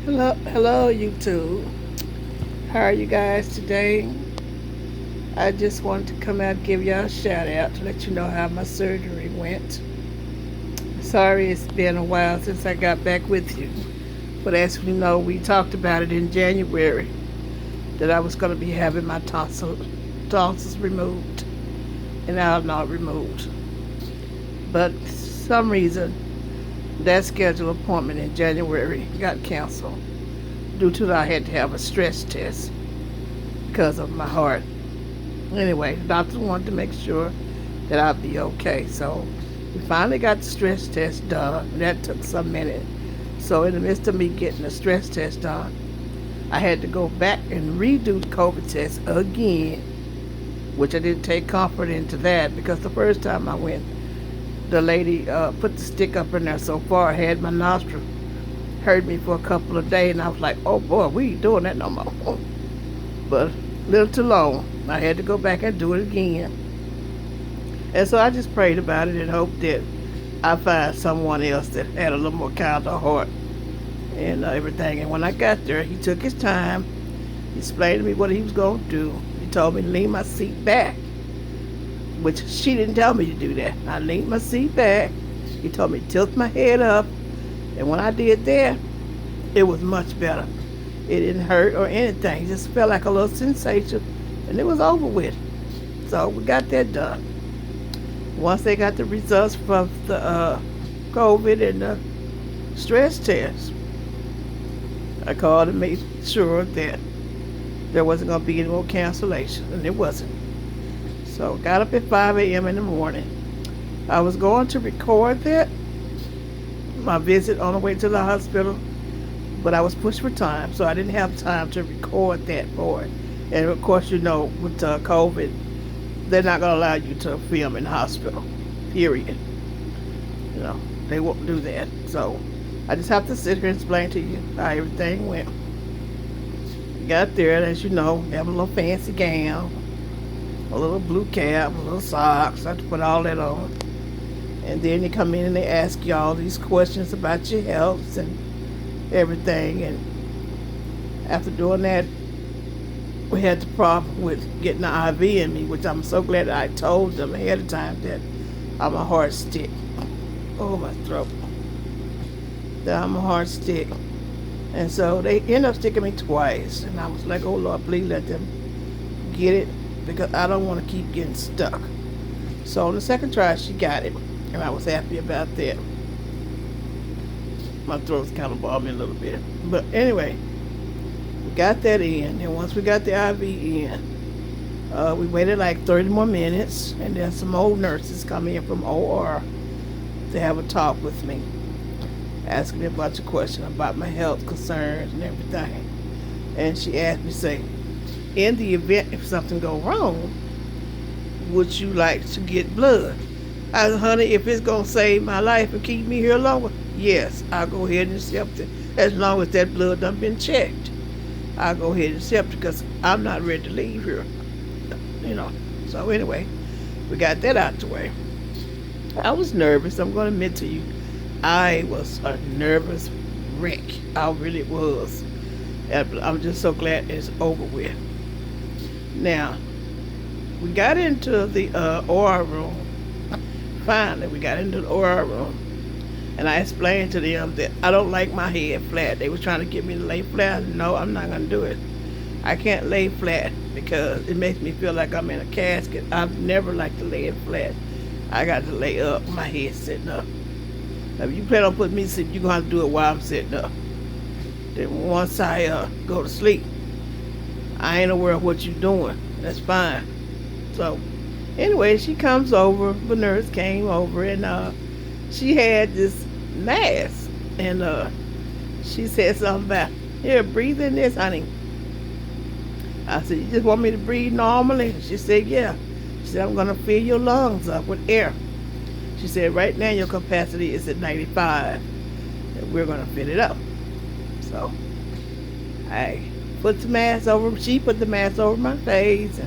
Hello, YouTube. How are you guys today? I just wanted to come out and give y'all a shout out to let you know how my surgery went. Sorry it's been a while since I got back with you, but as you know, we talked about it in January that I was going to be having my tonsils removed, and now I'm not removed. But for some reason, that scheduled appointment in January got canceled due to I had to have a stress test because of my heart. Anyway, the doctor wanted to make sure that I'd be okay. So we finally got the stress test done. That took some minute. So in the midst of me getting the stress test done, I had to go back and redo the COVID test again, which I didn't take comfort into that because the first time I went, the lady put the stick up in there so far, had my nostril, hurt me for a couple of days, and I was like, oh boy, we ain't doing that no more. But a little too long. I had to go back and do it again. And so I just prayed about it and hoped that I find someone else that had a little more kind of heart and everything. And when I got there, he took his time. He explained to me what he was going to do. He told me to lean my seat back, which she didn't tell me to do that. I leaned my seat back. He told me to tilt my head up. And when I did that, it was much better. It didn't hurt or anything. It just felt like a little sensation, and it was over with. So we got that done. Once they got the results from the COVID and the stress test, I called to make sure that there wasn't going to be any more cancellation, and it wasn't. So got up at 5 a.m. in the morning. I was going to record that, my visit on the way to the hospital, but I was pushed for time, so I didn't have time to record that for it. And of course, you know, with COVID, they're not going to allow you to film in the hospital, period. You know, they won't do that. So I just have to sit here and explain to you how everything went. Got there, and as you know, have a little fancy gown, a little blue cap, a little socks. I have to put all that on. And then they come in and they ask you all these questions about your health and everything. And after doing that, we had the problem with getting the IV in me, which I'm so glad that I told them ahead of time that I'm a heart stick. Oh, my throat. That I'm a heart stick. And so they ended up sticking me twice. And I was like, oh, Lord, please let them get it because I don't want to keep getting stuck. So on the second try, she got it. And I was happy about that. My throat's kind of bothering me a little bit. But anyway, we got that in. And once we got the IV in, we waited like 30 more minutes. And then some old nurses come in from OR to have a talk with me, asking me a bunch of questions about my health concerns and everything. And she asked me, say, in the event if something go wrong, would you like to get blood? I said, honey, if it's going to save my life and keep me here longer, yes, I'll go ahead and accept it. As long as that blood done been checked, I'll go ahead and accept it because I'm not ready to leave here. You know. So anyway, we got that out the way. I was nervous. I'm going to admit to you, I was a nervous wreck. I really was. And I'm just so glad it's over with. Now, we got into the OR room. Finally, we got into the OR room. And I explained to them that I don't like my head flat. They were trying to get me to lay flat. No, I'm not going to do it. I can't lay flat because it makes me feel like I'm in a casket. I've never liked to lay it flat. I got to lay up, my head sitting up. Now, if you plan on putting me to sleep, you're going to have to do it while I'm sitting up. Then once I go to sleep, I ain't aware of what you're doing. That's fine. So, anyway, she comes over. The nurse came over, and she had this mask. And she said something about, here, breathe in this, honey. I said, you just want me to breathe normally? She said, yeah. She said, I'm going to fill your lungs up with air. She said, right now your capacity is at 95. And we're going to fill it up. So I put the mask over, she put the mask over my face,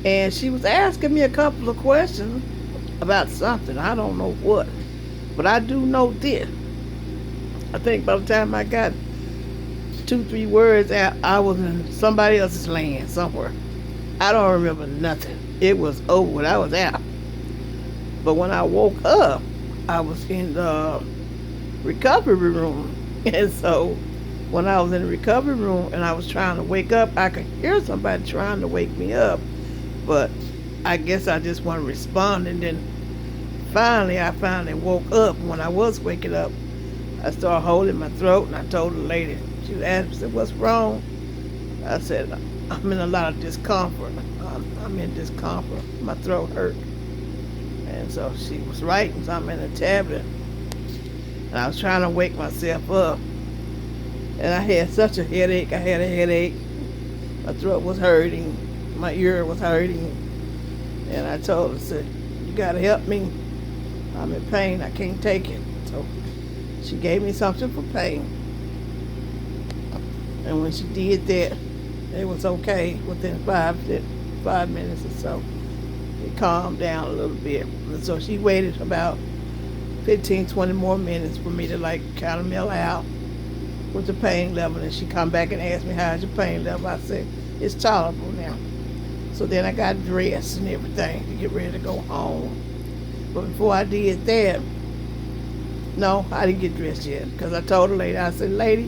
and she was asking me a couple of questions about something. I don't know what, but I do know this. I think by the time I got 2, 3 words out, I was in somebody else's land somewhere. I don't remember nothing. It was over when I was out. But when I woke up, I was in the recovery room. And so when I was in the recovery room and I was trying to wake up, I could hear somebody trying to wake me up. But I guess I just wasn't responding. Then I finally woke up. When I was waking up, I started holding my throat, and I told the lady. She asked me, said, "What's wrong?" I said, "I'm in a lot of discomfort. I'm in discomfort. My throat hurt." And so she was writing something in the tablet. And I was trying to wake myself up. And I had such a headache. I had a headache. My throat was hurting. My ear was hurting. And I told her, I said, "You got to help me. I'm in pain. I can't take it." So she gave me something for pain. And when she did that, it was okay within 5 minutes or so. It calmed down a little bit. And so she waited about 15, 20 more minutes for me to kind of mellow out with the pain level. And she come back and asked me, "How's your pain level?" I said, "It's tolerable now." So then I got dressed and everything to get ready to go home. But before I did that, no, I didn't get dressed yet, because I told the lady, I said, "Lady,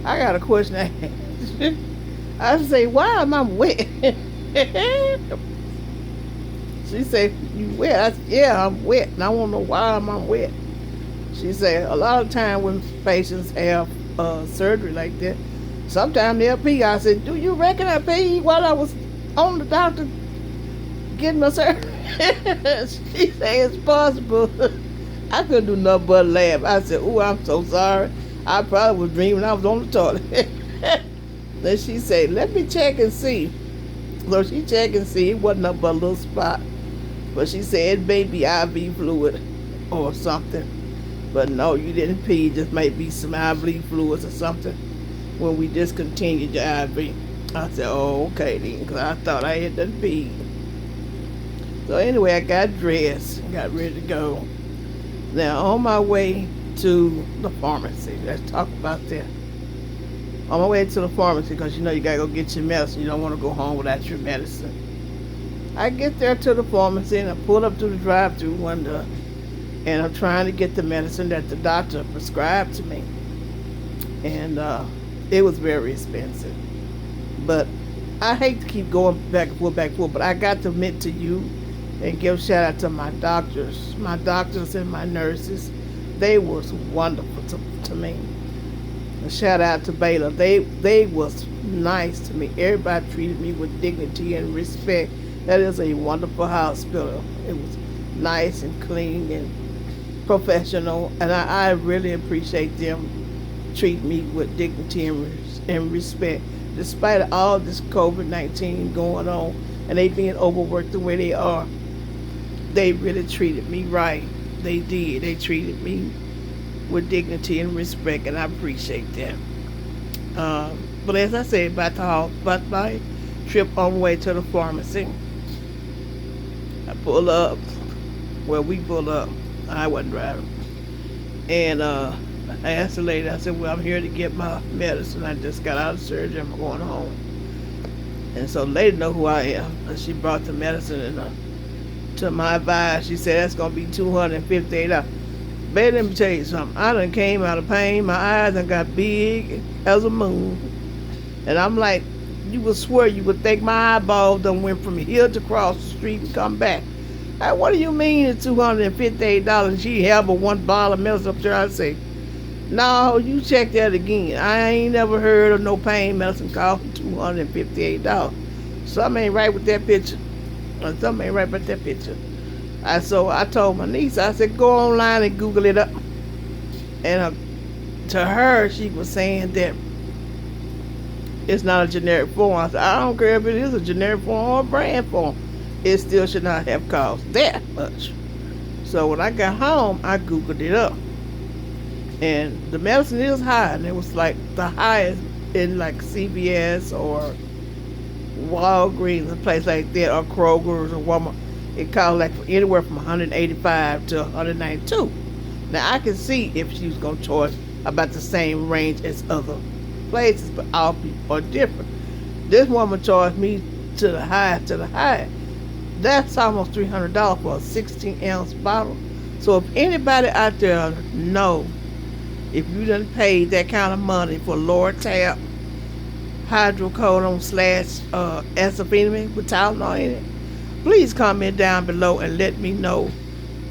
I got a question to ask." I said, "Why am I wet?" She said, "You wet?" I said, "Yeah, I'm wet, and I want to know why I'm wet." She said, "A lot of time when patients have surgery like that, sometimes they'll pee." I said, "Do you reckon I peed while I was on the doctor getting my surgery?" She said, "It's possible." I couldn't do nothing but laugh. I said, "Ooh, I'm so sorry. I probably was dreaming I was on the toilet." Then she said, "Let me check and see." So she checked and see. It wasn't nothing but a little spot. But she said it may be IV fluid or something. But no, you didn't pee. It just might be some IV fluids or something when we discontinued your IV. I said, "Oh, okay then," because I thought I had done peed. So anyway, I got dressed and got ready to go. Now, on my way to the pharmacy, let's talk about that. On my way to the pharmacy, because you got to go get your medicine. You don't want to go home without your medicine. I get there to the pharmacy and I pull up to the drive-thru window, and I'm trying to get the medicine that the doctor prescribed to me. And it was very expensive. But I hate to keep going back and forth, but I got to admit to you and give shout out to my doctors and my nurses. They was wonderful to me. And shout out to Baylor. They was nice to me. Everybody treated me with dignity and respect. That is a wonderful hospital. It was nice and clean and professional, and I really appreciate them treating me with dignity and respect. Despite all this COVID-19 going on and they being overworked the way they are, they really treated me right. They did. They treated me with dignity and respect, and I appreciate that. But as I said, about my trip on the way to the pharmacy, I pull up. Well, we pull up. I wasn't driving. And I asked the lady, I said, "Well, I'm here to get my medicine. I just got out of surgery. I'm going home." And so the lady know who I am. And she brought the medicine to my advice. She said, "That's going to be $258. Baby, let me tell you something. I done came out of pain. My eyes done got big as a moon. And I'm like, you would swear you would think my eyeball done went from here to across the street and come back. What do you mean it's $258? She held one bottle of medicine up there. I say, "No, you check that again. I ain't never heard of no pain medicine costing $258. Something ain't right with that picture. Something ain't right with that picture." So I told my niece, I said, "Go online and Google it up." And to her, she was saying that it's not a generic form. I said, "I don't care if it is a generic form or a brand form. It still should not have cost that much." So when I got home, I Googled it up. And the medicine is high, and it was like the highest in like CVS or Walgreens, a place like that, or Kroger's or Walmart. It cost like anywhere from $185 to $192. Now I can see if she was gonna charge about the same range as other places, but all people are different. This woman charged me to the high, to the high. That's almost $300 for a 16-ounce bottle. So if anybody out there know, if you done paid that kind of money for Lortab hydrocodone slash acetylphenidine with Tylenol in it, please comment down below and let me know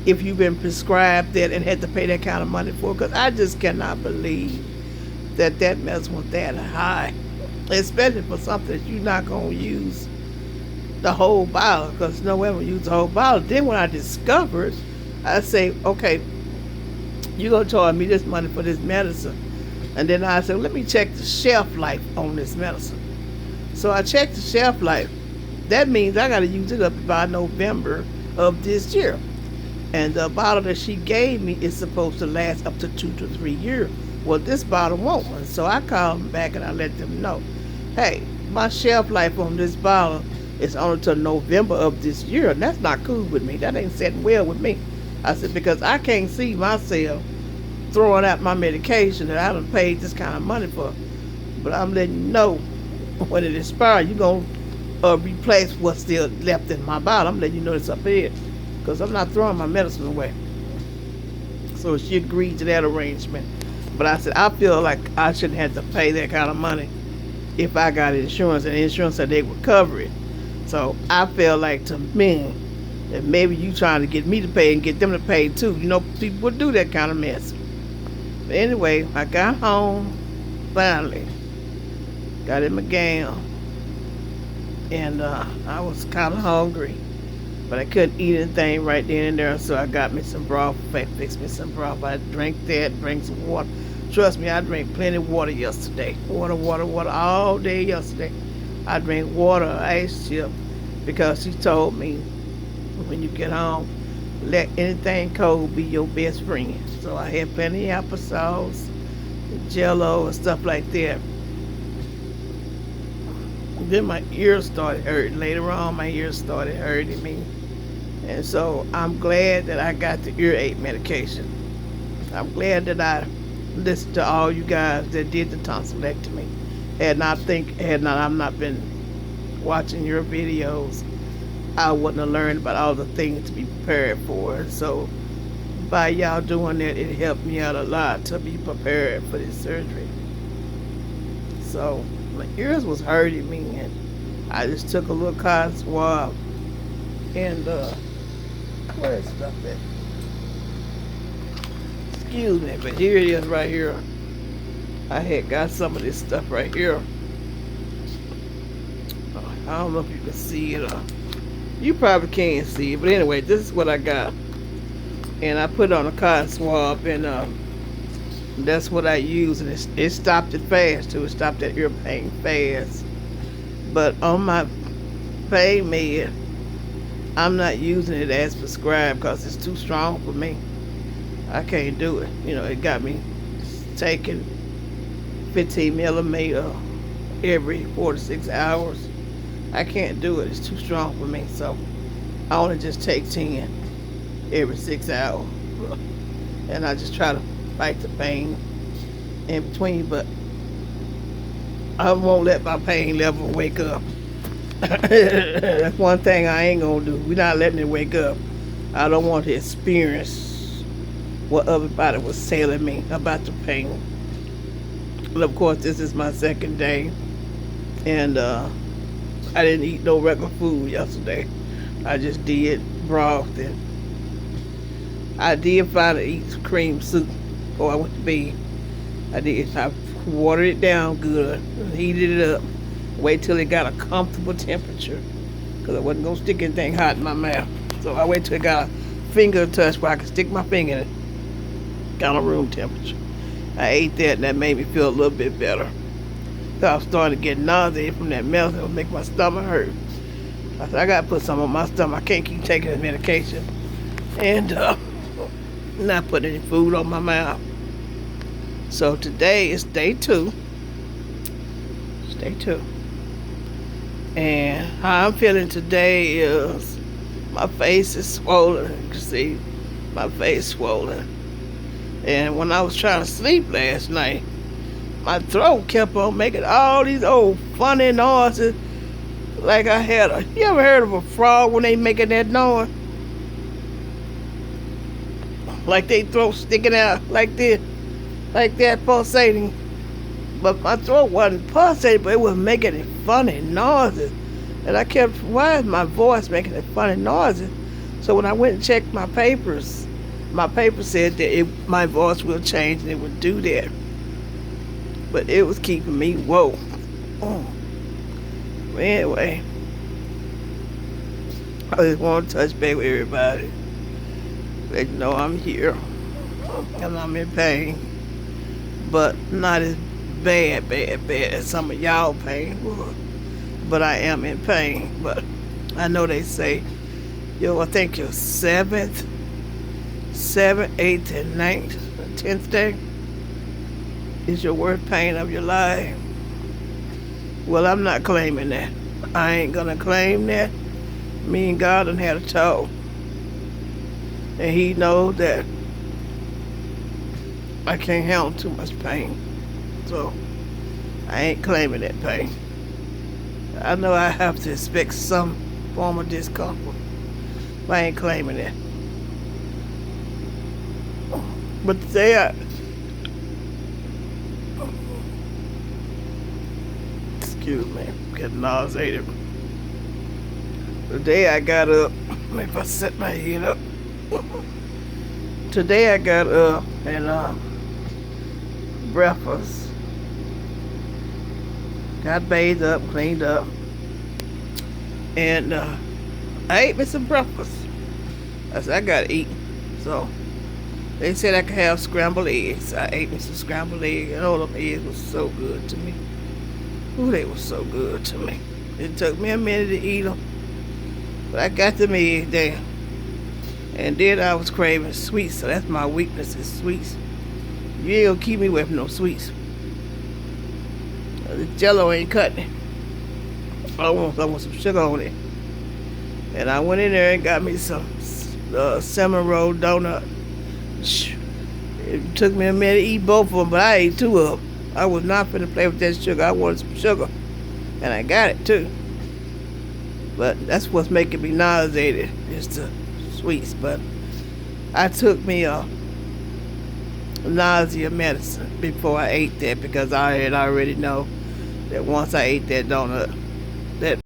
if you've been prescribed that and had to pay that kind of money for it, because I just cannot believe that that medicine was that high, especially for something that you're not going to use the whole bottle, because no one will use the whole bottle. Then when I discovered, I say, okay, you're going to charge me this money for this medicine. And then I said, let me check the shelf life on this medicine. So I checked the shelf life. That means I got to use it up by November of this year. And the bottle that she gave me is supposed to last up to 2 to 3 years. Well, this bottle won't. So I called them back and I let them know, hey, my shelf life on this bottle is only till November of this year. And that's not cool with me. That ain't sitting well with me. I said, because I can't see myself throwing out my medication that I done paid this kind of money for. But I'm letting you know, when it expires, you're going to replace what's still left in my bottle. I'm letting you know it's up here, because I'm not throwing my medicine away. So she agreed to that arrangement. But I said, I feel like I shouldn't have to pay that kind of money if I got insurance, and insurance said they would cover it. So I feel like, to me, that maybe you trying to get me to pay and get them to pay too. You know, people would do that kind of mess. But anyway, I got home, finally, got in my gown, and I was kind of hungry, but I couldn't eat anything right then and there, so I got me some broth, fixed me some broth. I drank that, drank some water. Trust me, I drank plenty of water yesterday. Water all day yesterday. I drank water, ice chip, because she told me, when you get home, let anything cold be your best friend. So I had plenty of applesauce, jello, and stuff like that. Then my ears started hurting. Later on, my ears started hurting me. And so I'm glad that I got the earache medication. I'm glad that I listened to all you guys that did the tonsillectomy. Had I not been watching your videos, I wouldn't have learned about all the things to be prepared for. So by y'all doing that, it helped me out a lot to be prepared for this surgery. So my ears was hurting me, and I just took a little cotton swab, and where is stuff at? Excuse me, but here it is right here. I had got some of this stuff right here. I don't know if you can see it, or you probably can't see it, but anyway, this is what I got. And I put it on a cotton swab, and that's what I use, and it stopped it fast too. It stopped that ear pain fast. But on my pain med, I'm not using it as prescribed because it's too strong for me. I can't do it. You know, it got me taking 15 millimeter every 4 to 6 hours. I can't do it. It's too strong for me. So I only just take 10 every 6 hours. And I just try to fight the pain in between, but I won't let my pain level wake up. That's one thing I ain't gonna do. We're not letting it wake up. I don't want to experience what everybody was telling me about the pain. And of course, this is my second day, and I didn't eat no regular food yesterday. I just did broth, and I did finally eat some cream soup before I went to bed. I watered it down good, heated it up, wait till it got a comfortable temperature, because I wasn't going to stick anything hot in my mouth. So I waited till it got a finger touch where I could stick my finger in it, kind of room temperature. I ate that, and that made me feel a little bit better. So I was starting to get nauseated from that medicine. It would make my stomach hurt. I said, I got to put some on my stomach. I can't keep taking this medication and not putting any food on my mouth. So today is day 2. It's day 2. And how I'm feeling today is my face is swollen. You can see my face swollen. And when I was trying to sleep last night, my throat kept on making all these old funny noises. Like I had a. You ever heard of a frog when they making that noise? Like they throat sticking out like this, like that pulsating. But my throat wasn't pulsating, but it was making funny noises. And I kept, why is my voice making funny noises? So when I went and checked my papers said that my voice will change and it would do that. But it was keeping me, whoa. Oh. Anyway, I just want to touch base with everybody. Let you know I'm here and I'm in pain, but not as bad as some of y'all pain. But I am in pain. But I know they say, I think your 7th, 8th, and 9th, and 10th day is your worst pain of your life. Well, I'm not claiming that. I ain't gonna claim that. Me and God done had a talk. And he knows that I can't handle too much pain. So I ain't claiming that pain. I know I have to expect some form of discomfort, but I ain't claiming it. But today excuse me, I'm getting nauseated. Today I got up, if I set my head up. Today I got up and breakfast. Got bathed up, cleaned up, and I ate me some breakfast. I said I gotta eat. So they said I could have scrambled eggs. I ate me some scrambled eggs, and all them eggs was so good to me. Ooh, they were so good to me. It took me a minute to eat them, but I got them eggs there. And then I was craving sweets, so that's my weakness is sweets. You ain't gonna keep me away from no sweets. The Jello ain't cutting it. I want some sugar on it. And I went in there and got me some cinnamon roll donut. It took me a minute to eat both of them, but I ate 2 of them. I was not finna play with that sugar. I wanted some sugar, and I got it too. But that's what's making me nauseated, is the sweets. But I took me a nausea medicine before I ate that, because I had already know that once I ate that donut, that